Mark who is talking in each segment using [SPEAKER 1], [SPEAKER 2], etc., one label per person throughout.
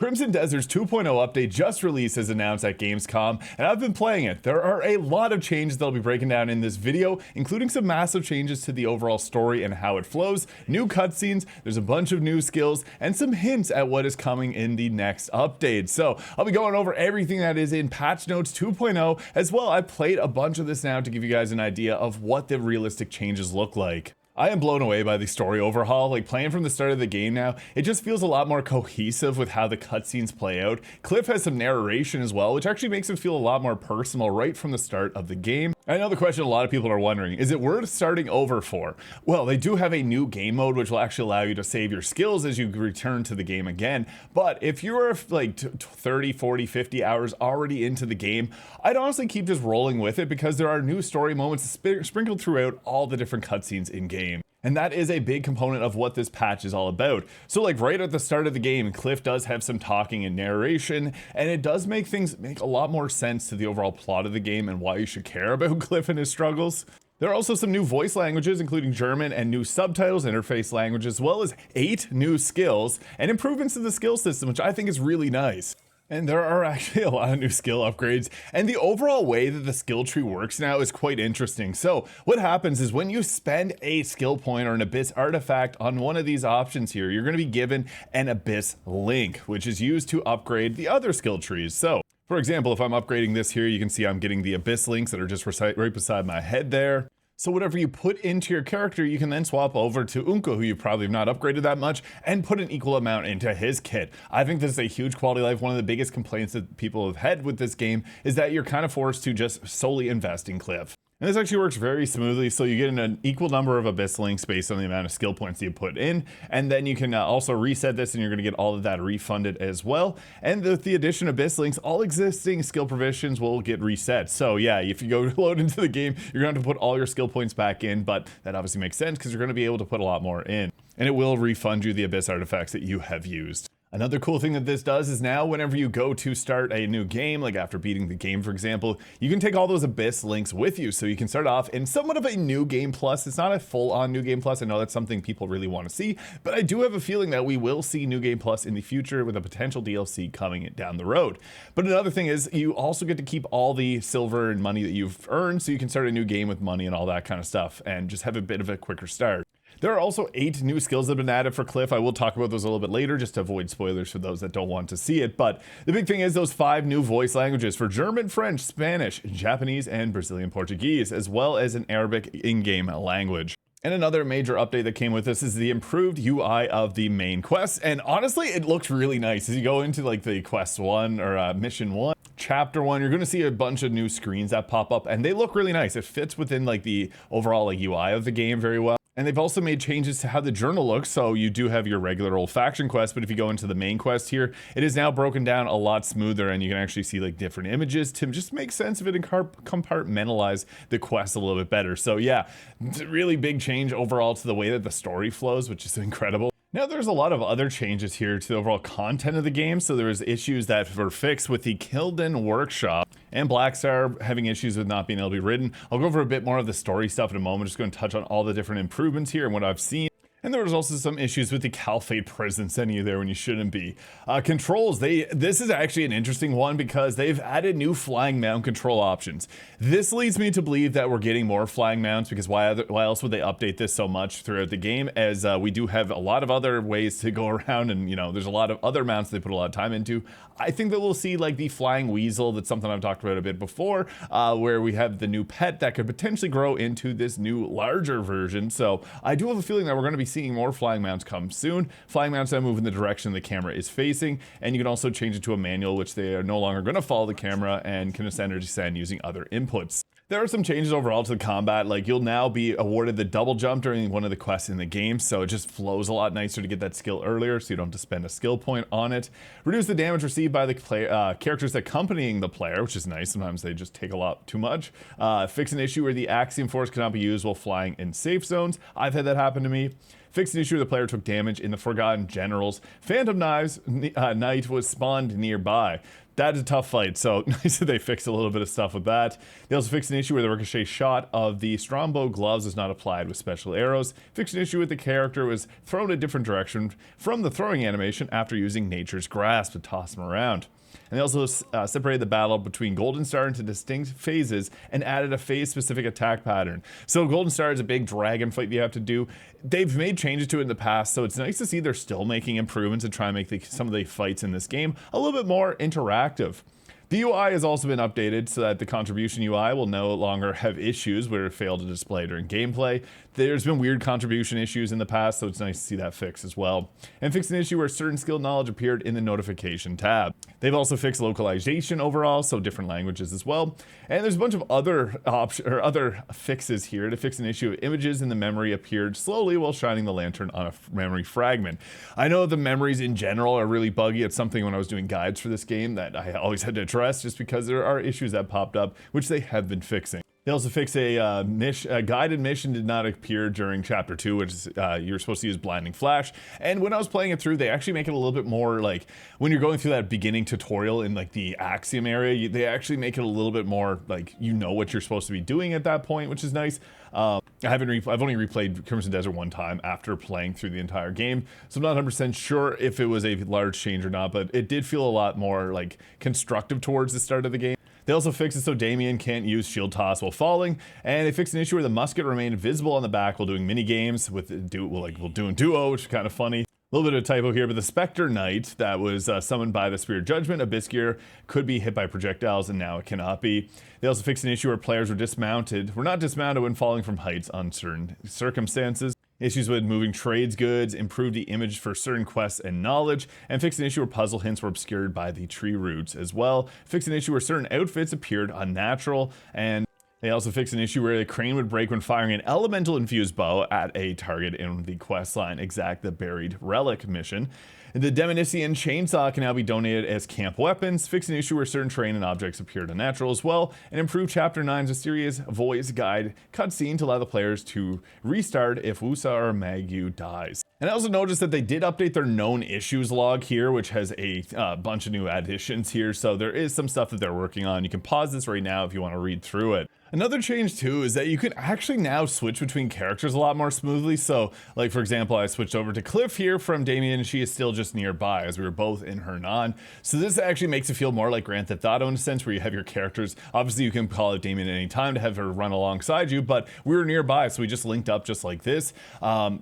[SPEAKER 1] Crimson Desert's 2.0 update just released as announced at Gamescom, and I've been playing it. There are a lot of changes that I'll be breaking down in this video, including some massive changes to the overall story and how it flows, new cutscenes, there's a bunch of new skills, and some hints at what is coming in the next update. So I'll be going over everything that is in Patch Notes 2.0 as well. I played a bunch of this now to give you guys an idea of what the realistic changes look like. I am blown away by the story overhaul. Like, playing from the start of the game now, it just feels a lot more cohesive with how the cutscenes play out. Cliff has some narration as well, which actually makes it feel a lot more personal right from the start of the game. I know the question a lot of people are wondering, is it worth starting over for? Well, they do have a new game mode which will actually allow you to save your skills as you return to the game again. But if you're like 30, 40, 50 hours already into the game, I'd honestly keep just rolling with it because there are new story moments sprinkled throughout all the different cutscenes in game. And that is a big component of what this patch is all about. So like right at the start of the game, Cliff does have some talking and narration, and it does make things make a lot more sense to the overall plot of the game and why you should care about Cliff and his struggles. There are also some new voice languages, including German and new subtitles, interface language, as well as 8 new skills and improvements to the skill system, which I think is really nice. And there are actually a lot of new skill upgrades, and the overall way that the skill tree works now is quite interesting. So what happens is when you spend a skill point or an abyss artifact on one of these options here, you're going to be given an abyss link, which is used to upgrade the other skill trees. So for example, if I'm upgrading this here, you can see I'm getting the abyss links that are just right beside my head there. So whatever you put into your character, you can then swap over to Unko, who you probably have not upgraded that much, and put an equal amount into his kit. I think this is a huge quality of life. One of the biggest complaints that people have had with this game is that you're kind of forced to just solely invest in Cliff. And this actually works very smoothly, so you get an equal number of abyss links based on the amount of skill points you put in, and then you can also reset this and you're going to get all of that refunded as well. And with the addition of abyss links, all existing skill provisions will get reset. So yeah, if you go load into the game, you're going to have to put all your skill points back in, but that obviously makes sense because you're going to be able to put a lot more in. And it will refund you the abyss artifacts that you have used. Another cool thing that this does is now whenever you go to start a new game, like after beating the game, for example, you can take all those abyss links with you. So you can start off in somewhat of a new game plus. It's not a full on new game plus. I know that's something people really want to see, but I do have a feeling that we will see new game plus in the future with a potential DLC coming down the road. But another thing is you also get to keep all the silver and money that you've earned, so you can start a new game with money and all that kind of stuff and just have a bit of a quicker start. There are also 8 new skills that have been added for Cliff. I will talk about those a little bit later just to avoid spoilers for those that don't want to see it. But the big thing is those 5 new voice languages for German, French, Spanish, Japanese, and Brazilian Portuguese, as well as an Arabic in-game language. And another major update that came with this is the improved UI of the main quests. And honestly, it looks really nice. As you go into like the quest 1 or mission 1, chapter 1, you're going to see a bunch of new screens that pop up and they look really nice. It fits within like the overall like UI of the game very well. And they've also made changes to how the journal looks, so you do have your regular old faction quest, but if you go into the main quest here, it is now broken down a lot smoother, and you can actually see like different images to just make sense of it and compartmentalize the quest a little bit better. So yeah, it's a really big change overall to the way that the story flows, which is incredible. Now there's a lot of other changes here to the overall content of the game. So there was issues that were fixed with the Kilden workshop and Blackstar having issues with not being able to be ridden. I'll go over a bit more of the story stuff in a moment. Just going to touch on all the different improvements here and what I've seen. And there was also some issues with the Caliphate prison sending you there when you shouldn't be. Controls, this is actually an interesting one because they've added new flying mount control options. This leads me to believe that we're getting more flying mounts because why else would they update this so much throughout the game, as we do have a lot of other ways to go around, and you know, there's a lot of other mounts they put a lot of time into. I think that we'll see like the flying weasel, that's something I've talked about a bit before, where we have the new pet that could potentially grow into this new larger version. So I do have a feeling that we're going to be seeing more flying mounts come soon. Flying mounts that move in the direction the camera is facing, and you can also change it to a manual, which they are no longer going to follow the camera and can ascend or descend using other inputs. There are some changes overall to the combat, like you'll now be awarded the double jump during one of the quests in the game, so it just flows a lot nicer to get that skill earlier, so you don't have to spend a skill point on it. Reduce the damage received by the characters accompanying the player, which is nice. Sometimes they just take a lot too much. Fix an issue where the Axiom Force cannot be used while flying in safe zones. I've had that happen to me. Fixed an issue where the player took damage in the Forgotten Generals. Phantom Knight was spawned nearby. That's a tough fight, so nice that they fixed a little bit of stuff with that. They also fixed an issue where the ricochet shot of the Strongbow gloves is not applied with special arrows. Fixed an issue with the character was thrown a different direction from the throwing animation after using Nature's Grasp to toss him around. And they also separated the battle between Golden Star into distinct phases and added a phase-specific attack pattern. So Golden Star is a big dragon fight you have to do. They've made changes to it in the past, so it's nice to see they're still making improvements and trying to make some of the fights in this game a little bit more interactive. The UI has also been updated so that the contribution UI will no longer have issues where it failed to display during gameplay. There's been weird contribution issues in the past, so it's nice to see that fixed as well. And fixed an issue where certain skill knowledge appeared in the notification tab. They've also fixed localization overall, so different languages as well. And there's a bunch of other fixes here to fix an issue of images in the memory appeared slowly while shining the lantern on a memory fragment. I know the memories in general are really buggy. It's something when I was doing guides for this game that I always had to address just because there are issues that popped up, which they have been fixing. They also fixed a guided mission did not appear during Chapter 2, which is you're supposed to use Blinding Flash. And when I was playing it through, they actually make it a little bit more like, when you're going through that beginning tutorial in like the Axiom area, they actually make it a little bit more like you know what you're supposed to be doing at that point, which is nice. I've only replayed Crimson Desert one time after playing through the entire game, so I'm not 100% sure if it was a large change or not, but it did feel a lot more like constructive towards the start of the game. They also fixed it so Damien can't use shield toss while falling, and they fixed an issue where the musket remained visible on the back while doing mini games with doing duo, which is kind of funny. A little bit of a typo here, but the Spectre Knight that was summoned by the Spear of Judgment, Abyssgear, could be hit by projectiles, and now it cannot be. They also fixed an issue where players were not dismounted when falling from heights on certain circumstances. Issues with moving trades goods, improved the image for certain quests and knowledge, and fixed an issue where puzzle hints were obscured by the tree roots as well. Fixed an issue where certain outfits appeared unnatural, and they also fixed an issue where the crane would break when firing an elemental infused bow at a target in the questline Exact the Buried Relic mission. The Demonician chainsaw can now be donated as camp weapons, fixed an issue where certain terrain and objects appeared unnatural as well, and improved Chapter 9's mysterious voice guide cutscene to allow the players to restart if Wusa or Magyu dies. And I also noticed that they did update their known issues log here, which has a bunch of new additions here, so there is some stuff that they're working on. You can pause this right now if you want to read through it. Another change too is that you can actually now switch between characters a lot more smoothly. So like, for example, I switched over to Cliff here from Damien, and she is still just nearby as we were both in Hernan. So this actually makes it feel more like Grand Theft Auto in a sense, where you have your characters. Obviously you can call out Damien at any time to have her run alongside you, but we were nearby, so we just linked up just like this.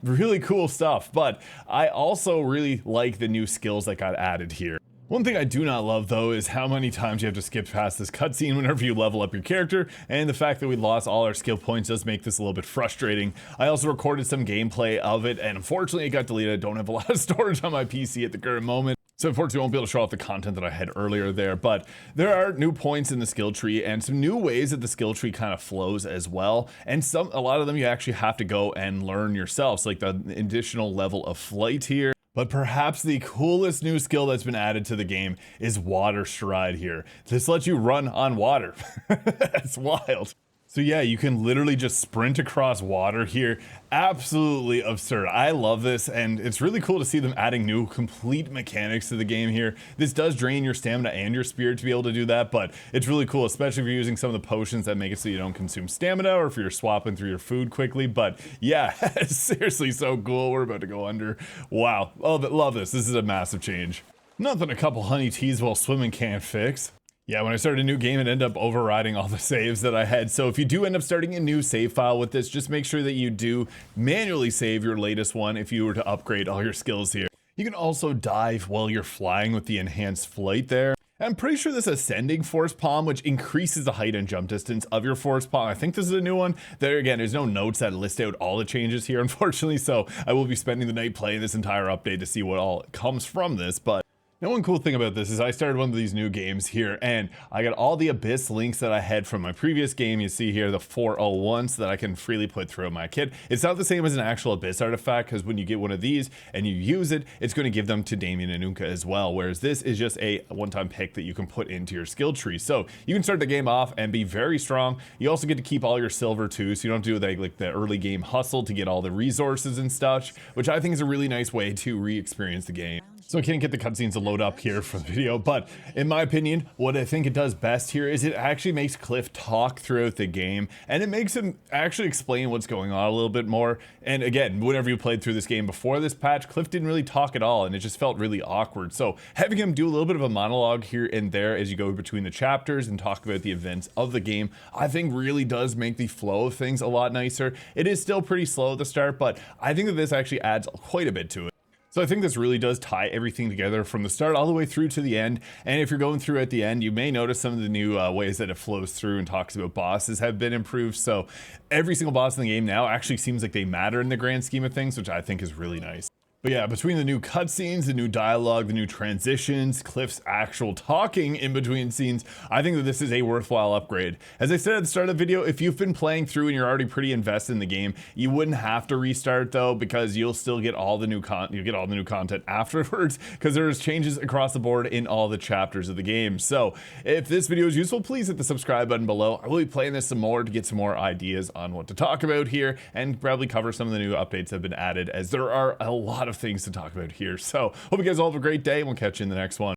[SPEAKER 1] Really cool stuff. But I also really like the new skills that got added here. One thing I do not love though is how many times you have to skip past this cutscene whenever you level up your character, and the fact that we lost all our skill points does make this a little bit frustrating. I also recorded some gameplay of it, and unfortunately it got deleted. I don't have a lot of storage on my PC at the current moment, so unfortunately I won't be able to show off the content that I had earlier there. But there are new points in the skill tree and some new ways that the skill tree kind of flows as well, and a lot of them you actually have to go and learn yourself. So like the additional level of flight here. But perhaps the coolest new skill that's been added to the game is Water Stride here. This lets you run on water. That's wild. So yeah, you can literally just sprint across water here. Absolutely absurd. I love this, and it's really cool to see them adding new complete mechanics to the game here. This does drain your stamina and your spirit to be able to do that, but it's really cool, especially if you're using some of the potions that make it so you don't consume stamina, or if you're swapping through your food quickly. But yeah, seriously so cool. We're about to go under. Wow, love this. This is a massive change. Nothing a couple honey teas while swimming can't fix. Yeah, when I started a new game, it ended up overriding all the saves that I had. So if you do end up starting a new save file with this, just make sure that you do manually save your latest one if you were to upgrade all your skills here. You can also dive while you're flying with the enhanced flight there. I'm pretty sure this ascending force palm, which increases the height and jump distance of your force palm. I think this is a new one. There again, there's no notes that list out all the changes here, unfortunately. So I will be spending the night playing this entire update to see what all comes from this. But now, one cool thing about this is I started one of these new games here, and I got all the Abyss links that I had from my previous game. You see here the 401, so that I can freely put through my kit. It's not the same as an actual Abyss artifact, because when you get one of these and you use it, it's going to give them to Damien and Unka as well, whereas this is just a one-time pick that you can put into your skill tree. So you can start the game off and be very strong. You also get to keep all your silver too, so you don't do like the early game hustle to get all the resources and stuff, which I think is a really nice way to re-experience the game. So I can't get the cutscenes to load up here for the video, but in my opinion, what I think it does best here is it actually makes Cliff talk throughout the game, and it makes him actually explain what's going on a little bit more. And again, whenever you played through this game before this patch, Cliff didn't really talk at all, and it just felt really awkward. So having him do a little bit of a monologue here and there as you go between the chapters and talk about the events of the game, I think really does make the flow of things a lot nicer. It is still pretty slow at the start, but I think that this actually adds quite a bit to it. So I think this really does tie everything together from the start all the way through to the end. And if you're going through at the end, you may notice some of the new ways that it flows through and talks about bosses have been improved. So every single boss in the game now actually seems like they matter in the grand scheme of things, which I think is really nice. But yeah, between the new cutscenes, the new dialogue, the new transitions, Cliff's actual talking in between scenes, I think that this is a worthwhile upgrade. As I said at the start of the video, if you've been playing through and you're already pretty invested in the game, you wouldn't have to restart though, because you'll still get all the new content afterwards, because there's changes across the board in all the chapters of the game. So if this video is useful, please hit the subscribe button below. I will be playing this some more to get some more ideas on what to talk about here, and probably cover some of the new updates that have been added, as there are a lot of things to talk about here. So hope you guys all have a great day, and we'll catch you in the next one.